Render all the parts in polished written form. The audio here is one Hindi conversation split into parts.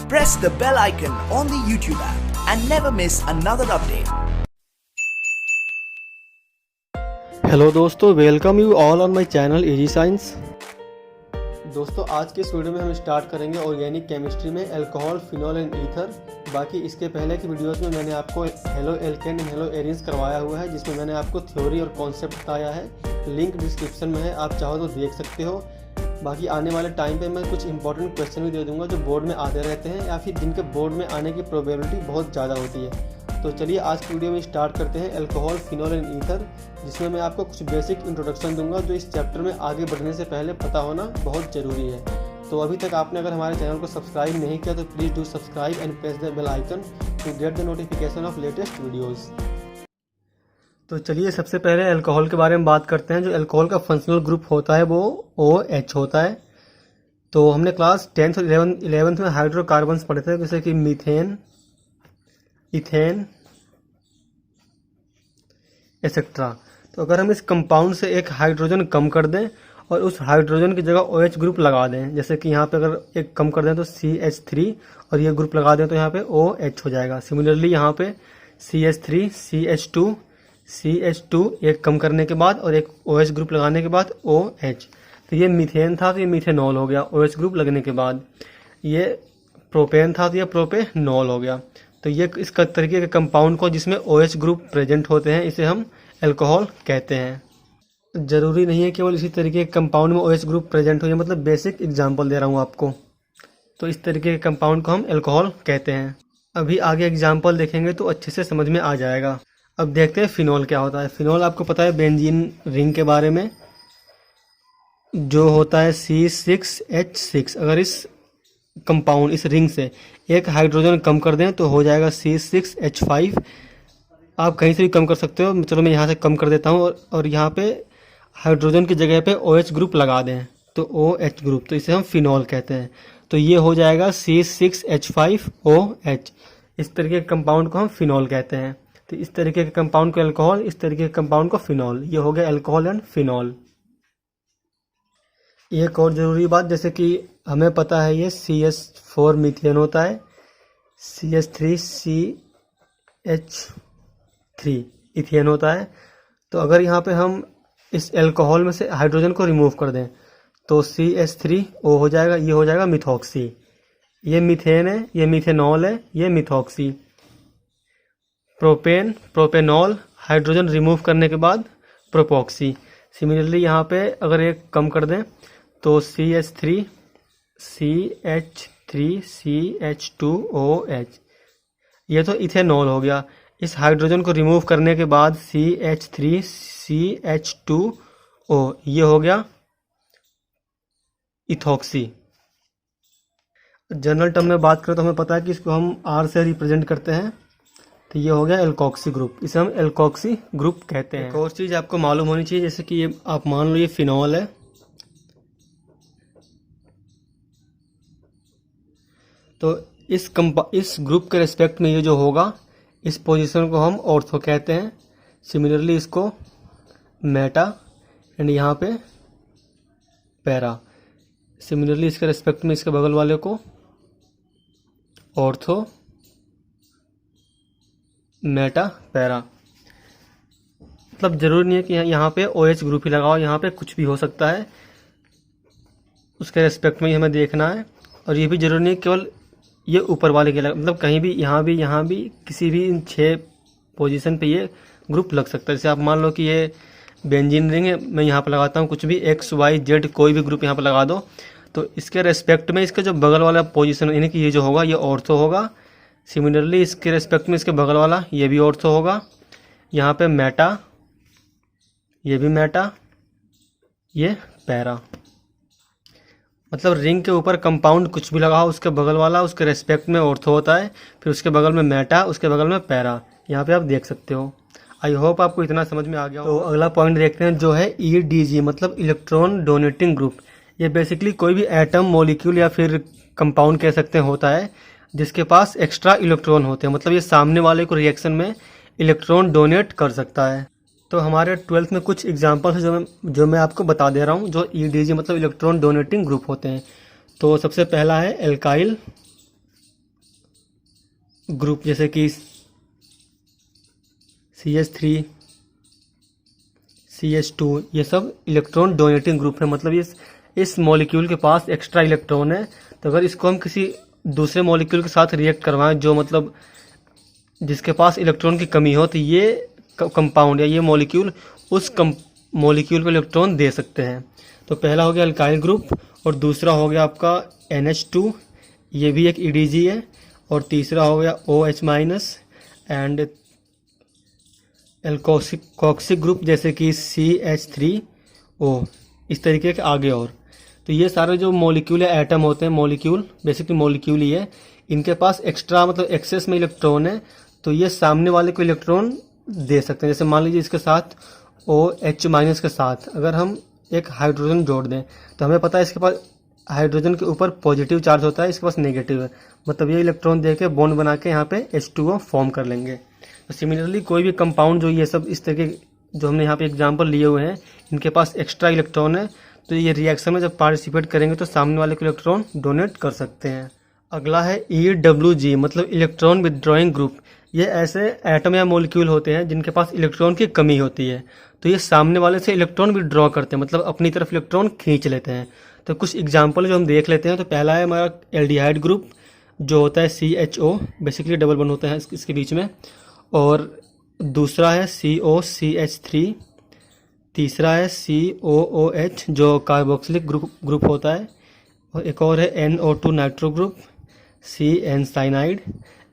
Press the bell icon on the YouTube app and never miss another update. Hello दोस्तों, welcome you all on my channel Easy Science. दोस्तों, आज के इस वीडियो में हम स्टार्ट करेंगे ऑर्गेनिक केमिस्ट्री में अल्कोहल, फिनॉल एंड ईथर। बाकी इसके पहले की वीडियोस में मैंने आपको haloalkane and haloarenes करवाया हुआ है, जिसमें मैंने आपको थ्योरी और कॉन्सेप्ट बताया है। लिंक डिस्क्रिप्शन में है, आप चाहो तो देख सकते हो। बाकी आने वाले टाइम पे मैं कुछ इंपॉर्टेंट क्वेश्चन भी दे दूंगा जो बोर्ड में आते रहते हैं या फिर जिनके बोर्ड में आने की प्रोबेबिलिटी बहुत ज़्यादा होती है। तो चलिए आज की वीडियो में स्टार्ट करते हैं अल्कोहल, फिनॉल एंड ईथर, जिसमें मैं आपको कुछ बेसिक इंट्रोडक्शन दूंगा जो इस चैप्टर में आगे बढ़ने से पहले पता होना बहुत ज़रूरी है। तो अभी तक आपने अगर हमारे चैनल को सब्सक्राइब नहीं किया तो please do subscribe and press the bell icon to get the notification of latest videos. तो चलिए सबसे पहले अल्कोहल के बारे में बात करते हैं। जो अल्कोहल का फंक्शनल ग्रुप होता है वो OH होता है। तो हमने क्लास 10th और 11th में हाइड्रोकार्बन्स पढ़े थे, जैसे कि मीथेन, इथेन एक्सेट्रा। तो अगर हम इस कंपाउंड से एक हाइड्रोजन कम कर दें और उस हाइड्रोजन की जगह OH ग्रुप लगा दें, जैसे कि यहाँ पे अगर एक कम कर दें तो CH3 और ये ग्रुप लगा दें तो यहाँ पे OH हो जाएगा। सिमिलरली यहाँ पे CH3, CH2 एक कम करने के बाद और एक OH ग्रुप लगाने के बाद OH। तो ये मीथेन था तो ये मीथेनॉल हो गया OH ग्रुप लगने के बाद। ये प्रोपेन था तो ये प्रोपेनॉल हो गया। तो ये इस तरीके के कंपाउंड को जिसमें OH ग्रुप प्रेजेंट होते हैं इसे हम अल्कोहल कहते हैं। ज़रूरी नहीं है केवल इसी तरीके के कंपाउंड में OH ग्रुप प्रेजेंट हो, ये मतलब बेसिक एग्जांपल दे रहा हूँ आपको। तो इस तरीके के कंपाउंड को हम अल्कोहल कहते हैं। अभी आगे एग्जांपल देखेंगे तो अच्छे से समझ में आ जाएगा। अब देखते हैं फिनॉल क्या होता है। फिनॉल आपको पता है बेंजीन रिंग के बारे में, जो होता है C6H6। अगर इस कंपाउंड इस रिंग से एक हाइड्रोजन कम कर दें तो हो जाएगा C6H5। आप कहीं से भी कम कर सकते हो, चलो मैं यहाँ से कम कर देता हूँ और यहाँ पे हाइड्रोजन की जगह पे OH ग्रुप लगा दें तो OH ग्रुप, तो इसे हम फिनॉल कहते हैं। तो ये हो जाएगा C6H5OH। इस तरीके के कंपाउंड को हम फिनॉल कहते हैं। तो इस तरीके के कंपाउंड को अल्कोहल, इस तरीके के कंपाउंड को फिनॉल। ये हो गया अल्कोहल एंड फिनॉल। एक और ज़रूरी बात, जैसे कि हमें पता है ये CH4 मीथेन होता है, CH3 CH3 इथेन होता है। तो अगर यहाँ पे हम इस अल्कोहल में से हाइड्रोजन को रिमूव कर दें तो CH3O हो जाएगा, ये हो जाएगा मिथॉक्सी। ये मीथेन है, ये मीथेनॉल है, ये methoxy. Propane, propanol, hydrogen remove करने के बाद प्रोपॉक्सी। सिमिलरली यहाँ पे अगर एक कम कर दें तो CH3 CH2OH, ये तो इथेनॉल हो गया। इस हाइड्रोजन को रिमूव करने के बाद CH3 CH2O, ये हो गया इथॉक्सी। जनरल टर्म में बात करें तो हमें पता है कि इसको हम R से रिप्रेजेंट करते हैं, तो ये हो गया एल्कोक्सी ग्रुप। इसे हम एल्कोक्सी ग्रुप कहते हैं। एक और चीज़ आपको मालूम होनी चाहिए, जैसे कि ये आप मान लो ये फिनॉल है, तो इस ग्रुप के रिस्पेक्ट में ये जो होगा, इस पोजीशन को हम ऑर्थो कहते हैं। सिमिलरली इसको मेटा एंड यहाँ पे पैरा। सिमिलरली इसके रिस्पेक्ट में इसके बगल वाले को ऑर्थो, मेटा, पैरा। मतलब जरूरी नहीं है कि यहाँ पे OH ग्रुप ही लगाओ, यहाँ पे कुछ भी हो सकता है, उसके रिस्पेक्ट में ही हमें देखना है। और ये भी जरूरी नहीं है केवल ये ऊपर वाले के मतलब कहीं भी यहाँ भी किसी भी इन 6 पोजीशन पे ये ग्रुप लग सकता है। जैसे आप मान लो कि ये बेंजीन रिंग है, मैं यहाँ पर लगाता हूँ कुछ भी XYZ कोई भी ग्रुप यहाँ पर लगा दो, तो इसके रेस्पेक्ट में इसका जो बगल वाला पोजीशन यानी कि ये जो होगा ये ऑर्थो होगा। सिमिलरली इसके रेस्पेक्ट में इसके बगल वाला ये भी ऑर्थो होगा। यहाँ पे मेटा, ये भी मेटा, ये पैरा। मतलब रिंग के ऊपर कंपाउंड कुछ भी लगाओ, उसके बगल वाला उसके रेस्पेक्ट में ऑर्थो होता है, फिर उसके बगल में मेटा, उसके बगल में पैरा। यहाँ पे आप देख सकते हो। आई होप आपको इतना समझ में आ गया हो। तो अगला पॉइंट देखते हैं जो है EDG, मतलब इलेक्ट्रॉन डोनेटिंग ग्रुप। ये बेसिकली कोई भी एटम, मॉलिक्यूल या फिर कंपाउंड कह सकते हैं होता है जिसके पास एक्स्ट्रा इलेक्ट्रॉन होते हैं, मतलब ये सामने वाले को रिएक्शन में इलेक्ट्रॉन डोनेट कर सकता है। तो हमारे 12th में कुछ एग्जांपल है जो मैं आपको बता दे रहा हूँ, जो EDG मतलब इलेक्ट्रॉन डोनेटिंग ग्रुप होते हैं। तो सबसे पहला है एल्काइल, ग्रुप जैसे कि CH3, CH2, ये सब इलेक्ट्रॉन डोनेटिंग ग्रुप है। मतलब इस मॉलिक्यूल के पास एक्स्ट्रा इलेक्ट्रॉन है, तो अगर इसको हम किसी दूसरे मॉलिक्यूल के साथ रिएक्ट करवाएं जो मतलब जिसके पास इलेक्ट्रॉन की कमी हो, तो ये कंपाउंड या ये मॉलिक्यूल उस मॉलिक्यूल को इलेक्ट्रॉन दे सकते हैं। तो पहला हो गया अल्काइल ग्रुप, और दूसरा हो गया आपका NH2, ये भी एक EDG है, और तीसरा हो गया OH- एंड एल्कोक्सिक ग्रुप जैसे कि CH3O, इस तरीके के आगे और। तो ये सारे जो मॉलिक्यूल या एटम होते हैं, मॉलिक्यूल बेसिकली मॉलिक्यूल ही है, इनके पास एक्स्ट्रा मतलब एक्सेस में इलेक्ट्रॉन है, तो ये सामने वाले को इलेक्ट्रॉन दे सकते हैं। जैसे मान लीजिए इसके साथ OH- के साथ अगर हम एक हाइड्रोजन जोड़ दें, तो हमें पता है इसके पास हाइड्रोजन के ऊपर पॉजिटिव चार्ज होता है, इसके पास नेगेटिव है, मतलब ये इलेक्ट्रॉन दे के बॉन्ड बना के यहाँ पे H2O फॉर्म कर लेंगे। तो सिमिलरली कोई भी कंपाउंड जो ये सब इस तरह के जो हमने यहाँ पे एग्जांपल लिए हुए हैं, इनके पास एक्स्ट्रा इलेक्ट्रॉन है, तो ये रिएक्शन में जब पार्टिसिपेट करेंगे तो सामने वाले को इलेक्ट्रॉन डोनेट कर सकते हैं। अगला है EWG, मतलब इलेक्ट्रॉन विदड्रॉइंग ग्रुप। ये ऐसे एटम या मॉलिक्यूल होते हैं जिनके पास इलेक्ट्रॉन की कमी होती है, तो ये सामने वाले से इलेक्ट्रॉन विदड्रॉ करते हैं, मतलब अपनी तरफ इलेक्ट्रॉन खींच लेते हैं। तो कुछ एग्जाम्पल जो हम देख लेते हैं, तो पहला है हमारा एल्डिहाइड ग्रुप जो होता है CHO, बेसिकली डबल बॉन्ड होता है इसके बीच में, और दूसरा है COCH3, तीसरा है COOH जो कार्बोक्सिलिक ग्रुप होता है, और एक और है NO2 nitro group, CN cyanide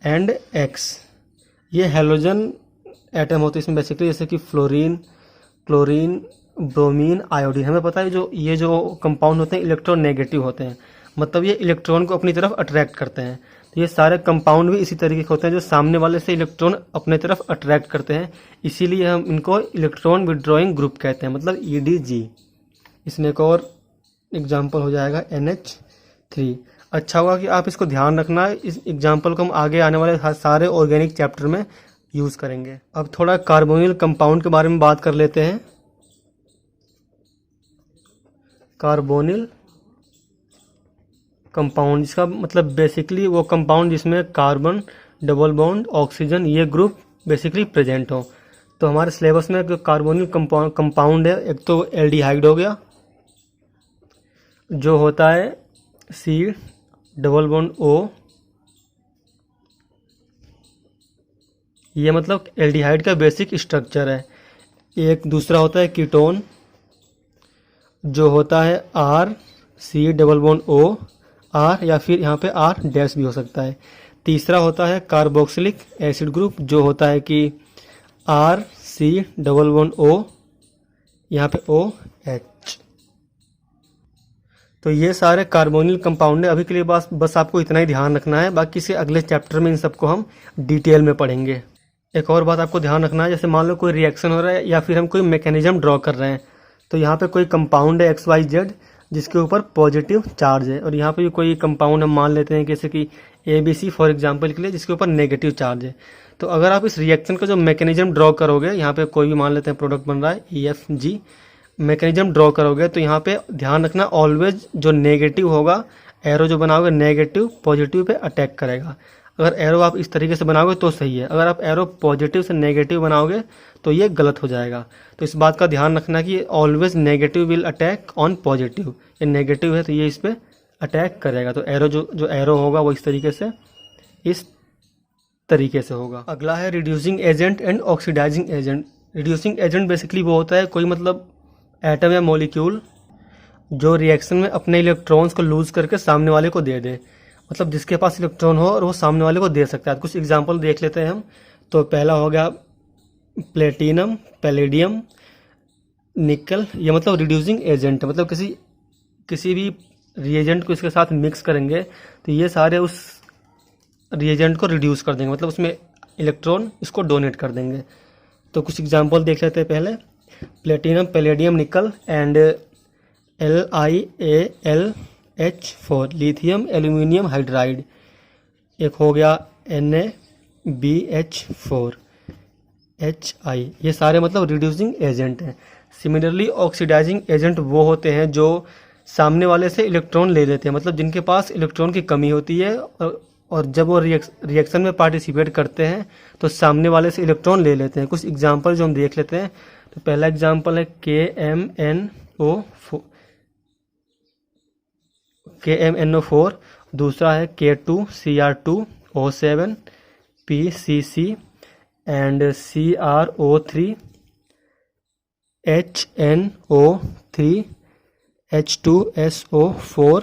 and X। ये हेलोजन एटम होते हैं इसमें बेसिकली, जैसे कि फ्लोरीन, क्लोरीन, ब्रोमीन, आयोडीन। हमें पता है ये जो कंपाउंड होते हैं इलेक्ट्रॉन नेगेटिव होते हैं, मतलब ये इलेक्ट्रॉन को अपनी तरफ अट्रैक्ट करते हैं। तो ये सारे कंपाउंड भी इसी तरीके के होते हैं जो सामने वाले से इलेक्ट्रॉन अपने तरफ अट्रैक्ट करते हैं, इसीलिए हम इनको इलेक्ट्रॉन विदड्रॉइंग ग्रुप कहते हैं, मतलब EDG। इसमें एक और एग्जाम्पल हो जाएगा NH3। अच्छा होगा कि आप इसको ध्यान रखना, इस एग्जाम्पल को हम आगे आने वाले सारे ऑर्गेनिक चैप्टर में यूज़ करेंगे। अब थोड़ा कार्बोनिल कंपाउंड के बारे में बात कर लेते हैं। कार्बोनिल कंपाउंड, इसका मतलब बेसिकली वो कंपाउंड जिसमें कार्बन, डबल बॉन्ड, ऑक्सीजन ये ग्रुप बेसिकली प्रेजेंट हो। तो हमारे सिलेबस में जो कार्बोनिल कंपाउंड है, एक तो एल्डिहाइड हो गया जो होता है C डबल बॉन्ड O, ये मतलब एल्डिहाइड का बेसिक स्ट्रक्चर है। एक दूसरा होता है कीटोन जो होता है RC double bond O, R, या फिर यहाँ पे R डैश भी हो सकता है। तीसरा होता है कार्बोक्सिलिक एसिड ग्रुप जो होता है कि RC डबल बॉन्ड O, यहाँ पे OH। तो ये सारे कार्बोनिल कंपाउंड है। अभी के लिए बस आपको इतना ही ध्यान रखना है, बाकी से अगले चैप्टर में इन सबको हम डिटेल में पढ़ेंगे। एक और बात आपको ध्यान रखना है, जैसे मान लो कोई रिएक्शन हो रहा है या फिर हम कोई मैकेनिज्म ड्रॉ कर रहे हैं, तो यहाँ पे कोई कंपाउंड है XYZ जिसके ऊपर पॉजिटिव चार्ज है, और यहाँ पे भी कोई कंपाउंड हम मान लेते हैं जैसे कि ABC फॉर एग्जांपल के लिए, जिसके ऊपर नेगेटिव चार्ज है। तो अगर आप इस रिएक्शन का जो मैकेनिज्म ड्रॉ करोगे, यहाँ पे कोई भी मान लेते हैं प्रोडक्ट बन रहा है EFG, मैकेनिज्म ड्रॉ करोगे तो यहाँ पे ध्यान रखना ऑलवेज जो नेगेटिव होगा, एरो जो बनाओगे नेगेटिव पॉजिटिव पे अटैक करेगा। अगर एरो आप इस तरीके से बनाओगे तो सही है, अगर आप एरो पॉजिटिव से नेगेटिव बनाओगे तो ये गलत हो जाएगा। तो इस बात का ध्यान रखना कि always negative will attack on positive, ये नेगेटिव है तो ये इस पर अटैक करेगा। तो एरो जो एरो होगा वो इस तरीके से होगा। अगला है reducing agent and oxidising agent. Reducing agent basically वो होता है कोई मतलब एटम या मॉलिक्यूल जो रिएक्शन में अपने इलेक्ट्रॉन्स को लूज करके सामने वाले को दे दे, मतलब जिसके पास इलेक्ट्रॉन हो और वो सामने वाले को दे सकता है। कुछ एग्जांपल देख लेते हैं हम। तो पहला हो गया प्लेटिनम, पैलेडियम, निकल, ये मतलब रिड्यूसिंग एजेंट है, मतलब किसी भी रिएजेंट को इसके साथ मिक्स करेंगे तो ये सारे उस रिएजेंट को रिड्यूस कर देंगे, मतलब उसमें इलेक्ट्रॉन इसको डोनेट कर देंगे। तो कुछ एग्जांपल देख लेते हैं। पहले प्लेटिनम, पैलेडियम, निकल and LiAlH4 lithium aluminium hydride. एक हो गया NaBH4HI, ये सारे मतलब रिड्यूसिंग एजेंट हैं। सिमिलरली ऑक्सीडाइजिंग एजेंट वो होते हैं जो सामने वाले से इलेक्ट्रॉन ले लेते हैं, मतलब जिनके पास इलेक्ट्रॉन की कमी होती है और और जब वो रिएक्शन में पार्टिसिपेट करते हैं तो सामने वाले से इलेक्ट्रॉन ले लेते हैं। कुछ एग्जांपल जो हम देख लेते हैं। तो पहला एग्जांपल है KMNO4, दूसरा है K2Cr2O7 PCC and CrO3 HNO3 H2SO4।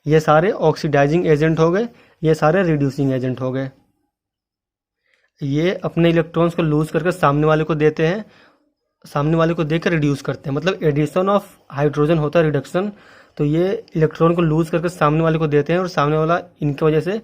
ये सारे ऑक्सीडाइजिंग एजेंट हो गए, ये सारे रिड्यूसिंग एजेंट हो गए। ये अपने इलेक्ट्रॉन्स को लूज करके सामने वाले को देते हैं, सामने वाले को देकर रिड्यूस करते हैं। मतलब एडिशन ऑफ हाइड्रोजन होता है रिडक्शन। तो ये इलेक्ट्रॉन को लूज करके सामने वाले को देते हैं और सामने वाला इनकी वजह से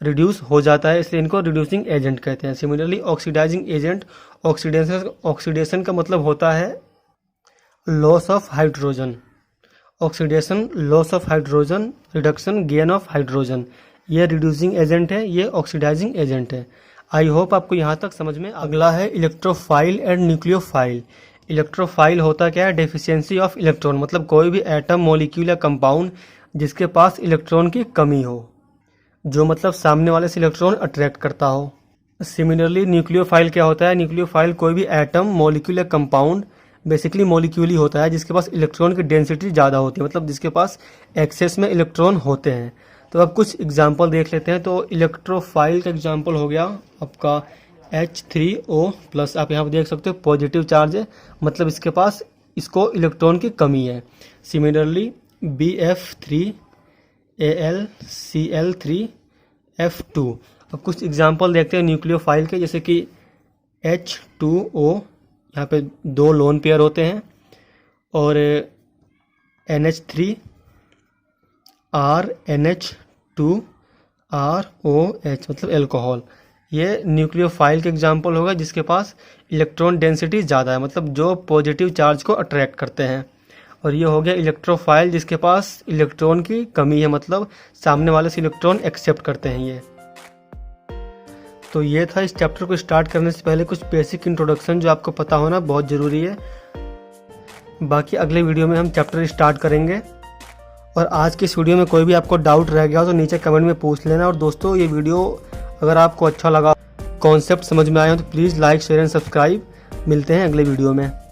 रिड्यूस हो जाता है, इसलिए इनको रिड्यूसिंग एजेंट कहते हैं। सिमिलरली ऑक्सीडाइजिंग एजेंट, ऑक्सीडेशन का मतलब होता है loss of hydrogen. Oxidation loss of hydrogen, reduction gain of hydrogen. ये रिड्यूसिंग एजेंट है, ये ऑक्सीडाइजिंग एजेंट है। आई होप आपको यहाँ तक समझ में। अगला है इलेक्ट्रोफाइल एंड न्यूक्लियोफाइल। इलेक्ट्रोफाइल होता क्या है? डेफिशिएंसी ऑफ इलेक्ट्रॉन, मतलब कोई भी एटम, मॉलिक्यूल या कंपाउंड जिसके पास इलेक्ट्रॉन की कमी हो, जो मतलब सामने वाले से इलेक्ट्रॉन अट्रैक्ट करता हो। सिमिलरली न्यूक्लियोफाइल क्या होता है? न्यूक्लियोफाइल कोई भी एटम, मॉलिक्यूल या कंपाउंड, बेसिकली मॉलिक्यूल ही होता है, जिसके पास इलेक्ट्रॉन की डेंसिटी ज़्यादा होती है, मतलब जिसके पास एक्सेस में इलेक्ट्रॉन होते हैं। तो अब कुछ एग्जांपल देख लेते हैं। तो इलेक्ट्रोफाइल का एग्जांपल हो गया आपका H3O+। आप यहाँ पर देख सकते हो पॉजिटिव चार्ज है, मतलब इसके पास इसको इलेक्ट्रॉन की कमी है। Similarly BF3AlCl3F2। अब कुछ एग्जांपल देखते हैं न्यूक्लियोफाइल के, जैसे कि H2O, यहाँ पे 2 लोन पेयर होते हैं, और NH3RNH2ROH मतलब एल्कोहल। ये न्यूक्लियोफाइल के एग्जांपल होगा जिसके पास इलेक्ट्रॉन डेंसिटी ज़्यादा है, मतलब जो पॉजिटिव चार्ज को अट्रैक्ट करते हैं। और ये हो गया इलेक्ट्रोफाइल जिसके पास इलेक्ट्रॉन की कमी है, मतलब सामने वाले से इलेक्ट्रॉन एक्सेप्ट करते हैं ये। तो ये था इस चैप्टर को स्टार्ट करने से पहले कुछ बेसिक इंट्रोडक्शन जो आपको पता होना बहुत ज़रूरी है। बाकी अगले वीडियो में हम चैप्टर स्टार्ट करेंगे। और आज के इस वीडियो में कोई भी आपको डाउट रह गया हो तो नीचे कमेंट में पूछ लेना। और दोस्तों, ये वीडियो अगर आपको अच्छा लगा, कॉन्सेप्ट समझ में आए हो, तो please like, share and subscribe. मिलते हैं अगले वीडियो में।